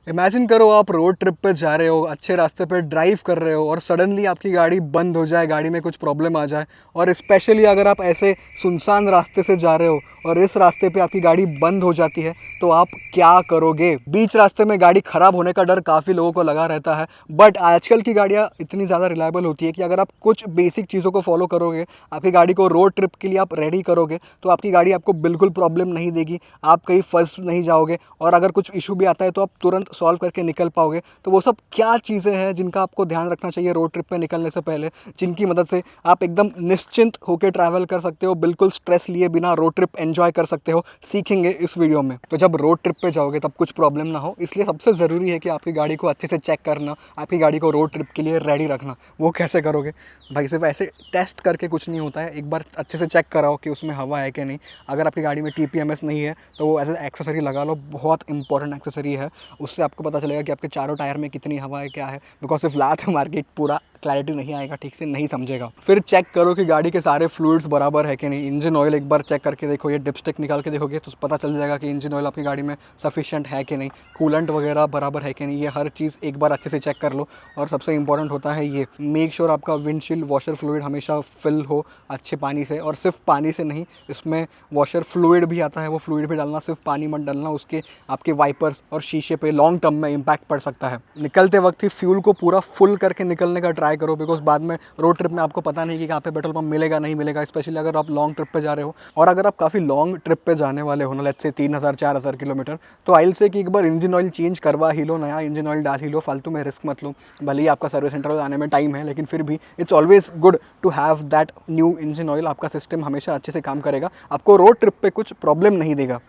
Imagine करो आप road trip पे जा रहे हो, अच्छे रास्ते पे ड्राइव कर रहे हो और सडनली आपकी गाड़ी बंद हो जाए, गाड़ी में कुछ प्रॉब्लम आ जाए। और स्पेशली अगर आप ऐसे सुनसान रास्ते से जा रहे हो और इस रास्ते पे आपकी गाड़ी बंद हो जाती है तो आप क्या करोगे। बीच रास्ते में गाड़ी ख़राब होने का डर काफ़ी लोगों को लगा रहता है, बट आजकल की गाड़ियाँ इतनी ज़्यादा रिलायबल होती है कि अगर आप कुछ बेसिक चीज़ों को फॉलो करोगे, आपकी गाड़ी को रोड ट्रिप के लिए आप रेडी करोगे, तो आपकी गाड़ी आपको बिल्कुल प्रॉब्लम नहीं देगी, आप कहीं फंस नहीं जाओगे और अगर कुछ इशू भी आता है तो आप तुरंत सॉल्व करके निकल पाओगे। तो वो सब क्या चीज़ें हैं जिनका आपको ध्यान रखना चाहिए रोड ट्रिप पे निकलने से पहले, जिनकी मदद से आप एकदम निश्चिंत होकर ट्रैवल कर सकते हो, बिल्कुल स्ट्रेस लिए बिना रोड ट्रिप एंजॉय कर सकते हो, सीखेंगे इस वीडियो में। तो जब रोड ट्रिप पे जाओगे तब कुछ प्रॉब्लम ना हो, इसलिए सबसे ज़रूरी है कि आपकी गाड़ी को अच्छे से चेक करना, आपकी गाड़ी को रोड ट्रिप के लिए रेडी रखना। वो कैसे करोगे भाई? सिर्फ ऐसे टेस्ट करके कुछ नहीं होता है, एक बार अच्छे से चेक कराओ कि उसमें हवा है कि नहीं। अगर आपकी गाड़ी में TPMS नहीं है तो वो एज एक्सेसरी लगा लो, बहुत इंपॉर्टेंट एक्सेसरी है। उससे आपको पता चलेगा कि आपके चारों टायर में कितनी हवा है, क्या है। बिकॉज सिर्फ लात मार के पूरा क्लैरिटी नहीं आएगा, ठीक से नहीं समझेगा। फिर चेक करो कि गाड़ी के सारे फ्लूइड्स बराबर है कि नहीं। इंजन ऑयल एक बार चेक करके देखो, ये डिपस्टिक निकाल के देखोगे तो पता चल जाएगा कि इंजन ऑयल आपकी गाड़ी में सफिशिएंट है कि नहीं, कूलेंट वगैरह बराबर है कि नहीं। ये हर चीज़ एक बार अच्छे से चेक कर लो। और सबसे इंपॉर्टेंट होता है ये, मेक श्योर आपका विंडशील्ड वॉशर फ्लूइड हमेशा फिल हो अच्छे पानी से। और सिर्फ पानी से नहीं, इसमें वॉशर फ्लूइड भी आता है, वो फ्लूइड भी डालना, सिर्फ पानी मत डालना। उसके आपके वाइपर्स और शीशे पे लॉन्ग टर्म में इम्पैक्ट पड़ सकता है। निकलते वक्त ही फ्यूल को पूरा फुल करके निकलने का ट्राई करो, बिकॉज बाद में रोड ट्रिप में आपको पता नहीं कि कहाँ पे पेट्रोल पंप मिलेगा नहीं मिलेगा, स्पेशली अगर आप लॉन्ग ट्रिप पे जा रहे हो। और अगर आप काफ़ी लॉन्ग ट्रिप पे जाने वाले हो ना, लेट्स से 3000-4000 किलोमीटर, तो आइल से कि एक बार इंजन ऑयल चेंज करवा ही लो, नया इंजन ऑयल डाल ही लो, फालतू में रिस्क मत लो। भले ही आपका सर्विस सेंटर आने में टाइम है, लेकिन फिर भी it's always good to have that new engine oil. आपका सिस्टम हमेशा अच्छे से काम करेगा, आपको रोड ट्रिप पे कुछ प्रॉब्लम नहीं देगा।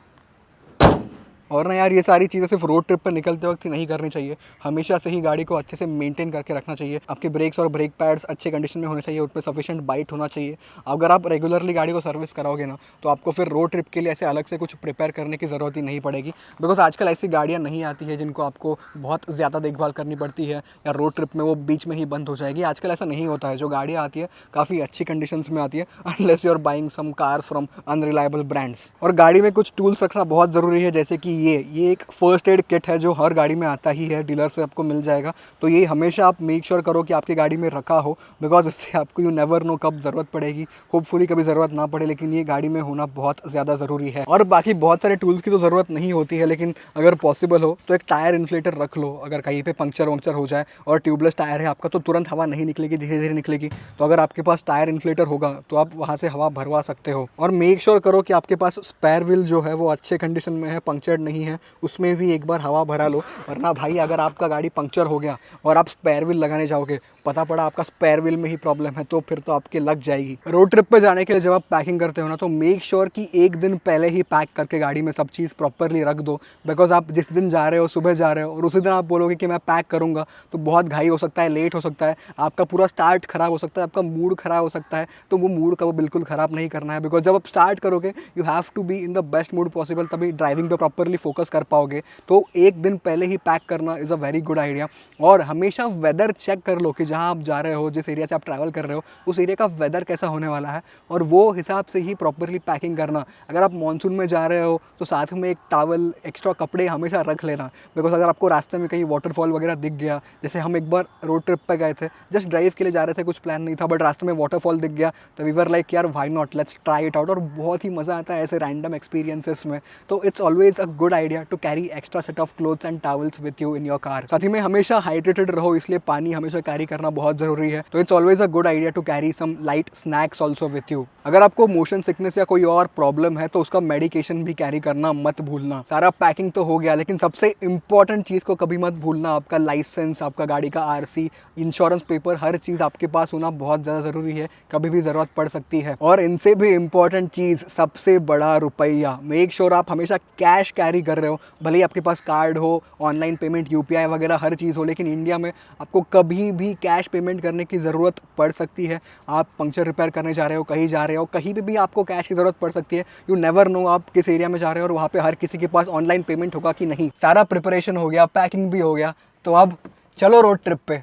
और ना यार, ये सारी चीज़ें सिर्फ रोड ट्रिप पर निकलते वक्त ही नहीं करनी चाहिए, हमेशा से ही गाड़ी को अच्छे से मेंटेन करके रखना चाहिए। आपके ब्रेक्स और ब्रेक पैड्स अच्छे कंडीशन में होने चाहिए, उन पर सफिशिएंट बाइट होना चाहिए। अगर आप रेगुलरली गाड़ी को सर्विस कराओगे ना, तो आपको फिर रोड ट्रिप के लिए ऐसे अलग से कुछ प्रिपेयर करने की ज़रूरत ही नहीं पड़ेगी। बिकॉज आजकल ऐसी गाड़ियाँ नहीं आती है जिनको आपको बहुत ज़्यादा देखभाल करनी पड़ती है या रोड ट्रिप में वो बीच में ही बंद हो जाएगी। आजकल ऐसा नहीं होता है, जो गाड़ियाँ आती है काफ़ी अच्छी कंडीशंस में आती है, unless you are buying some cars from unreliable brands. और गाड़ी में कुछ टूल्स रखना बहुत ज़रूरी है, जैसे कि ये एक फर्स्ट एड किट है जो हर गाड़ी में आता ही है, डीलर से आपको मिल जाएगा। तो ये हमेशा आप मेक श्योर करो कि आपकी गाड़ी में रखा हो, बिकॉज इससे आपको यू नेवर नो कब ज़रूरत पड़ेगी। होपफुली कभी ज़रूरत ना पड़े, लेकिन ये गाड़ी में होना बहुत ज़्यादा ज़रूरी है। और बाकी बहुत सारे टूल्स की तो ज़रूरत नहीं होती है, लेकिन अगर पॉसिबल हो तो एक टायर इन्फ्लेटर रख लो। अगर कहीं पे पंक्चर वंक्चर हो जाए और ट्यूबलेस टायर है आपका, तो तुरंत हवा नहीं निकलेगी, धीरे धीरे निकलेगी। तो अगर आपके पास टायर इन्फ्लेटर होगा तो आप वहाँ से हवा भरवा सकते हो। और मेक श्योर करो कि आपके पास स्पेयर व्हील जो है वो अच्छे कंडीशन में है, पंक्चर्ड नहीं है, उसमें भी एक बार हवा भरा लो। वरना भाई, अगर आपका गाड़ी पंक्चर हो गया और आप स्पेयर व्हील लगाने जाओगे, पता पड़ा आपका स्पेयर व्हील में ही प्रॉब्लम है, तो फिर तो आपके लग जाएगी। रोड ट्रिप पे जाने के लिए जब आप पैकिंग करते हो ना, तो मेक श्योर कि एक दिन पहले ही पैक करके गाड़ी में सब चीज़ प्रॉपरली रख दो। बिकॉज आप जिस दिन जा रहे हो, सुबह जा रहे हो, और उसी दिन आप बोलोगे कि मैं पैक करूँगा, तो बहुत घाई हो सकता है, लेट हो सकता है, आपका पूरा स्टार्ट खराब हो सकता है, आपका मूड खराब हो सकता है। तो वो मूड का वो बिल्कुल ख़राब नहीं करना है, बिकॉज जब आप स्टार्ट करोगे you have to be in the best mood possible, तभी ड्राइविंग पे प्रॉपरली फोकस कर पाओगे। तो एक दिन पहले ही पैक करना is a very good idea. और हमेशा वेदर चेक कर लो कि जहाँ आप जा रहे हो, जिस एरिया से आप ट्रैवल कर रहे हो, उस एरिया का वेदर कैसा होने वाला है, और वो हिसाब से ही प्रॉपरली पैकिंग करना। अगर आप मानसून में जा रहे हो तो साथ में एक टॉवल, एक्स्ट्रा कपड़े हमेशा रख लेना। बिकॉज अगर आपको रास्ते में कहीं वाटरफॉल वगैरह दिख गया, जैसे हम एक बार रोड ट्रिप पर गए थे, जस्ट ड्राइव के लिए जा रहे थे, कुछ प्लान नहीं था, बट रास्ते में वाटरफॉल दिख गया, तो वी वर लाइक यार why not, let's try it out. और बहुत ही मज़ा आता है ऐसे रैंडम एक्सपीरियंसेस में। तो it's always a good idea to carry extra set of clothes and towels with you in your car. साथ ही में हमेशा हाइड्रेटेड रहो, इसलिए पानी हमेशा कैरी करना बहुत ज़रूरी है। तो it's always a good idea to carry some light snacks also with you. अगर आपको मोशन सिकनेस या कोई और प्रॉब्लम है तो उसका मेडिकेशन भी कैरी करना मत भूलना। सारा पैकिंग तो हो गया, लेकिन सबसे इंपॉर्टेंट चीज़ को कभी मत भूलना, आपका लाइसेंस, आपका गाड़ी का RC, इंश्योरेंस पेपर, हर चीज़ आपके पास होना बहुत ज़्यादा ज़रूरी है, कभी भी ज़रूरत पड़ सकती है। और इनसे भी इंपॉर्टेंट चीज़, सबसे बड़ा रुपया। मेक श्योर आप हमेशा कैश कैरी कर रहे हो, भले ही आपके पास कार्ड हो, ऑनलाइन पेमेंट, UPI वगैरह हर चीज़ हो, लेकिन इंडिया में आपको कभी भी कैश पेमेंट करने की ज़रूरत पड़ सकती है। आप पंक्चर रिपेयर करने जा रहे हो, कहीं जा रहे हो, कहीं भी आपको कैश की ज़रूरत पड़ सकती है। यू नेवर नो आप किस एरिया में जा रहे हो और वहाँ पे हर किसी के पास ऑनलाइन पेमेंट होगा कि नहीं। सारा प्रिपरेशन हो गया, पैकिंग भी हो गया, तो अब चलो रोड ट्रिप पे।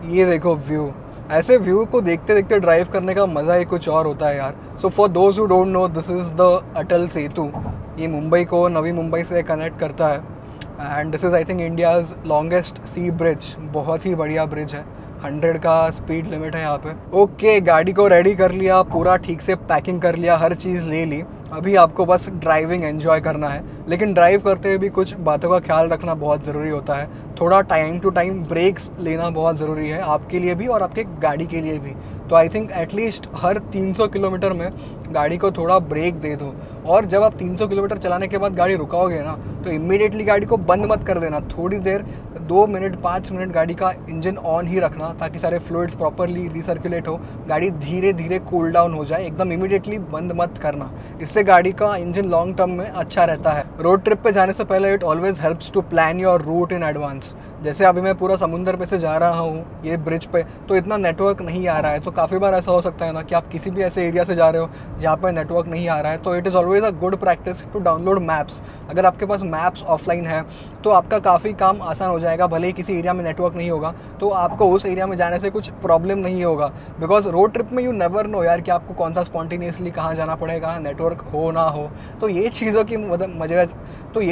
ये देखो व्यू, ऐसे व्यू को देखते देखते ड्राइव करने का मज़ा ही कुछ और होता है यार। So for those who don't know, this is the Atal Setu. ये मुंबई को नवी मुंबई से कनेक्ट करता है। And this is I think India's longest sea bridge, बहुत ही बढ़िया ब्रिज है। 100 का स्पीड लिमिट है यहाँ पे। ओके, गाड़ी को रेडी कर लिया, पूरा ठीक से पैकिंग कर लिया, हर चीज़ ले ली। अभी आपको बस ड्राइविंग एंजॉय करना है, लेकिन ड्राइव करते हुए भी कुछ बातों का ख्याल रखना बहुत ज़रूरी होता है। थोड़ा टाइम टू टाइम ब्रेक्स लेना बहुत ज़रूरी है, आपके लिए भी और आपके गाड़ी के लिए भी। तो I think at least her 300 kilometre में गाड़ी को थोड़ा ब्रेक दे दो। और जब आप 300 किलोमीटर चलाने के बाद गाड़ी रुकाओगे ना, तो इमीडिएटली गाड़ी को बंद मत कर देना। थोड़ी देर 2 मिनट 5 मिनट गाड़ी का इंजन ऑन ही रखना, ताकि सारे फ्लूइड्स प्रॉपरली रिसर्कुलेट हो, गाड़ी धीरे धीरे कूल डाउन हो जाए। एकदम इमीडिएटली बंद मत करना, इससे गाड़ी का इंजन लॉन्ग टर्म में अच्छा रहता है। रोड ट्रिप पे जाने से पहले it always helps to plan your route in advance. जैसे अभी मैं पूरा समुंदर पे से जा रहा हूँ ये ब्रिज पे, तो इतना नेटवर्क नहीं आ रहा है। तो काफ़ी बार ऐसा हो सकता है ना कि आप किसी भी ऐसे एरिया से जा रहे हो जहाँ पर नेटवर्क नहीं आ रहा है, तो it is always a good practice to download maps. अगर आपके पास मैप्स ऑफलाइन है तो आपका काफ़ी काम आसान हो जाएगा। भले ही किसी एरिया में नेटवर्क नहीं होगा, तो आपको उस एरिया में जाने से कुछ प्रॉब्लम नहीं होगा। बिकॉज रोड ट्रिप में यू नेवर नो यार कि आपको कौन सा स्पॉन्टेनियसली कहाँ जाना पड़ेगा, नेटवर्क हो ना हो। तो ये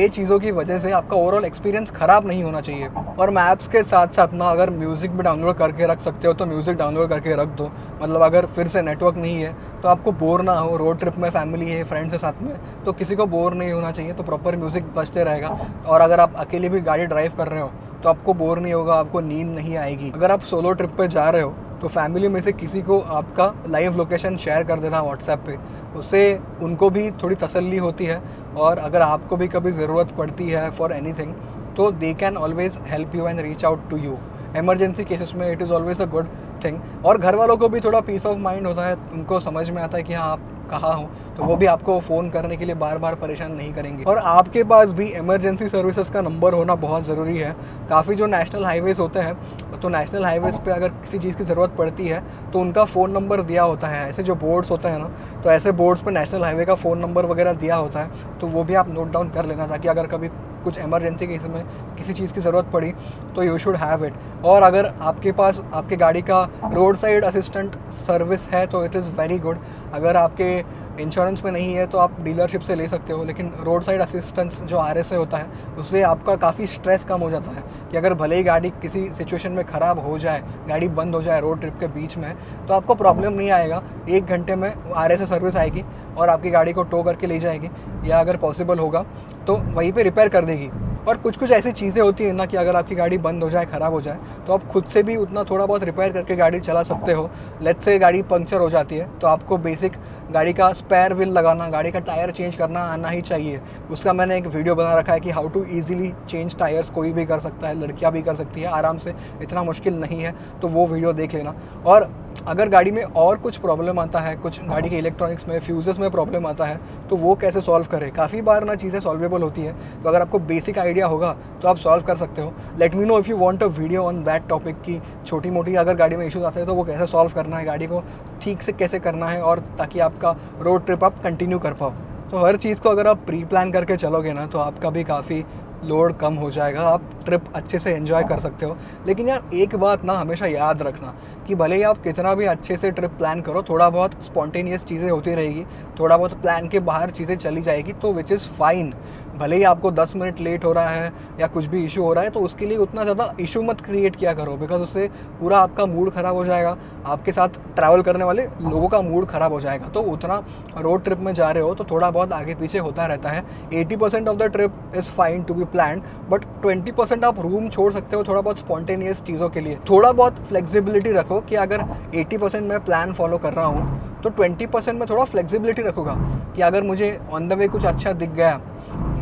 चीज़ों की वजह से आपका ओवरऑल एक्सपीरियंस ख़राब नहीं होना चाहिए। और मैप्स के साथ साथ ना, अगर म्यूज़िक भी डाउनलोड करके रख सकते हो तो म्यूज़िक डाउनलोड करके रख दो। मतलब अगर फिर से नेटवर्क नहीं है तो आपको बोर ना हो। रोड ट्रिप में फैमिली है, फ्रेंड्स है साथ में, तो किसी को बोर नहीं होना चाहिए, तो प्रॉपर म्यूज़िक बजते रहेगा। और अगर आप अकेले भी गाड़ी ड्राइव कर रहे हो तो आपको बोर नहीं होगा, आपको नींद नहीं आएगी। अगर आप सोलो ट्रिप पे जा रहे हो तो फैमिली में से किसी को आपका लाइव लोकेशन शेयर कर देना व्हाट्सएप पे, उससे उनको भी थोड़ी तसल्ली होती है। और अगर आपको भी कभी ज़रूरत पड़ती है फॉर एनीथिंग, तो they can always help you and reach out to you. Emergency cases में it is always a good thing. और घर वालों को भी थोड़ा पीस ऑफ माइंड होता है, उनको समझ में आता है कि हाँ आप कहाँ हो, तो वो भी आपको फ़ोन करने के लिए बार बार परेशान नहीं करेंगे। और आपके पास भी इमरजेंसी सर्विसेज का नंबर होना बहुत ज़रूरी है। काफ़ी जो नेशनल हाईवेज़ होते हैं, तो नेशनल हाईवेज़ पे अगर किसी चीज़ की ज़रूरत पड़ती है तो उनका फ़ोन नंबर दिया होता है। ऐसे जो बोर्ड्स होते हैं ना, तो ऐसे बोर्ड्स पे नेशनल हाईवे का फ़ोन नंबर वगैरह दिया होता है, तो वो भी आप नोट डाउन कर लेना, ताकि अगर कभी कुछ इमरजेंसी केस में किसी चीज़ की ज़रूरत पड़ी तो यू शुड हैव इट। और अगर आपके पास आपके गाड़ी का रोड साइड असिस्टेंट सर्विस है तो इट इज़ वेरी गुड। अगर आपके इंश्योरेंस में नहीं है तो आप डीलरशिप से ले सकते हो, लेकिन रोड साइड असिस्टेंस जो RSA होता है, उससे आपका काफ़ी स्ट्रेस कम हो जाता है कि अगर भले ही गाड़ी किसी सिचुएशन में ख़राब हो जाए, गाड़ी बंद हो जाए रोड ट्रिप के बीच में, तो आपको प्रॉब्लम नहीं आएगा। 1 घंटे में RSA सर्विस आएगी और आपकी गाड़ी को टो करके ले जाएगी, या अगर पॉसिबल होगा तो वहीं पे रिपेयर कर देगी। और कुछ ऐसी चीज़ें होती हैं ना कि अगर आपकी गाड़ी बंद हो जाए, ख़राब हो जाए, तो आप खुद से भी उतना थोड़ा बहुत रिपेयर करके गाड़ी चला सकते हो। लेट्स से गाड़ी पंक्चर हो जाती है, तो आपको बेसिक गाड़ी का स्पेयर व्हील लगाना, गाड़ी का टायर चेंज करना आना ही चाहिए। उसका मैंने एक वीडियो बना रखा है कि how to easily change tyres. कोई भी कर सकता है, लड़कियां भी कर सकती है आराम से, इतना मुश्किल नहीं है, तो वो वीडियो देख लेना। और अगर गाड़ी में और कुछ प्रॉब्लम आता है, कुछ गाड़ी के इलेक्ट्रॉनिक्स में, फ्यूजेस में प्रॉब्लम आता है, तो वो कैसे सॉल्व करें। काफ़ी बार ना चीज़ें सॉल्वेबल होती है, तो अगर आपको बेसिक आइडिया होगा तो आप सॉल्व कर सकते हो। Let me know if you want a video on that topic की छोटी मोटी अगर गाड़ी में इश्यूज आते हैं तो वो कैसे सॉल्व करना है, गाड़ी को ठीक से कैसे करना है, और ताकि आपका रोड ट्रिप आप कंटिन्यू कर पाओ। तो हर चीज़ को अगर आप प्री प्लान करके चलोगे ना, तो आपका भी काफ़ी लोड कम हो जाएगा, आप ट्रिप अच्छे से एंजॉय कर सकते हो। लेकिन यार एक बात ना हमेशा याद रखना कि भले ही आप कितना भी अच्छे से ट्रिप प्लान करो, थोड़ा बहुत स्पॉन्टेनियस चीज़ें होती रहेगी, थोड़ा बहुत प्लान के बाहर चीज़ें चली जाएगी, तो विच इज़ फाइन। भले ही आपको 10 मिनट लेट हो रहा है या कुछ भी इशू हो रहा है, तो उसके लिए उतना ज़्यादा इशू मत क्रिएट किया करो, बिकॉज उससे पूरा आपका मूड ख़राब हो जाएगा, आपके साथ ट्रैवल करने वाले लोगों का मूड ख़राब हो जाएगा। तो उतना रोड ट्रिप में जा रहे हो तो थोड़ा बहुत आगे पीछे होता रहता है। 80% of the trip is fine to be planned, but 20% आप रूम छोड़ सकते हो थोड़ा बहुत स्पॉन्टेनियस चीज़ों के लिए। थोड़ा बहुत फ्लेक्सिबिलिटी रखो कि अगर 80% मैं प्लान फॉलो कर रहा हूँ तो 20% में थोड़ा फ्लेक्सिबिलिटी रखूँगा कि अगर मुझे ऑन द वे कुछ अच्छा दिख गया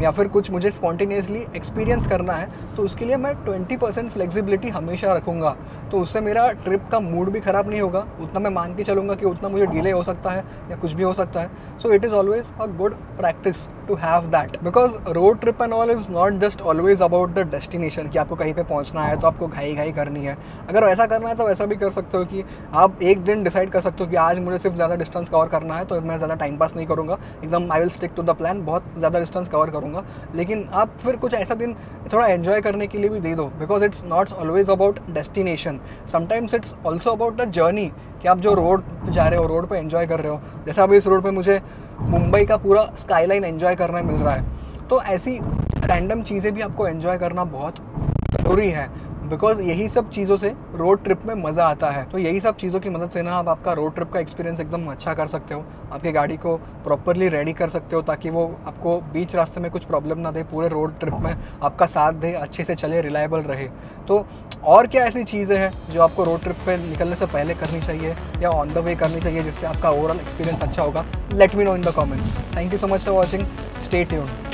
या फिर कुछ मुझे स्पॉन्टेनियसली एक्सपीरियंस करना है, तो उसके लिए मैं 20% फ्लेक्सिबिलिटी हमेशा रखूँगा। तो उससे मेरा ट्रिप का मूड भी ख़राब नहीं होगा, उतना मैं मान के चलूँगा कि उतना मुझे डिले हो सकता है या कुछ भी हो सकता है। So it is always a good practice to have that, because road trip and all is not just always about the destination कि आपको कहीं पे पहुंचना है तो आपको घाई करनी है। अगर वैसा करना है तो वैसा भी कर सकते हो कि आप एक दिन डिसाइड कर सकते हो कि आज मुझे सिर्फ ज़्यादा डिस्टेंस कवर करना है, तो मैं ज़्यादा टाइम पास नहीं करूँगा, एकदम I will stick to the plan, बहुत ज़्यादा डिस्टेंस कवर करूँगा। लेकिन आप फिर कुछ ऐसा दिन थोड़ा एन्जॉय करने के लिए भी दे दो, because it's not always about destination, sometimes it's also about the journey कि आप जो रोड पे जा रहे हो, रोड पे एंजॉय कर रहे हो। जैसा अभी इस रोड पे मुझे मुंबई का पूरा स्काईलाइन एंजॉय करने मिल रहा है, तो ऐसी रैंडम चीज़ें भी आपको एंजॉय करना बहुत ज़रूरी है, बिकॉज यही सब चीज़ों से रोड ट्रिप में मज़ा आता है। तो यही सब चीज़ों की मदद से ना आप आपका रोड ट्रिप का एक्सपीरियंस एकदम अच्छा कर सकते हो, आपकी गाड़ी को प्रॉपरली रेडी कर सकते हो ताकि वो आपको बीच रास्ते में कुछ प्रॉब्लम ना दे, पूरे रोड ट्रिप में आपका साथ दे, अच्छे से चले, रिलायबल रहे। तो और क्या ऐसी चीज़ें हैं जो आपको रोड ट्रिप पे निकलने से पहले करनी चाहिए या ऑन द वे करनी चाहिए जिससे आपका ओवरऑल एक्सपीरियंस अच्छा होगा? Let me know in the comments. Thank you so much for watching, stay tuned.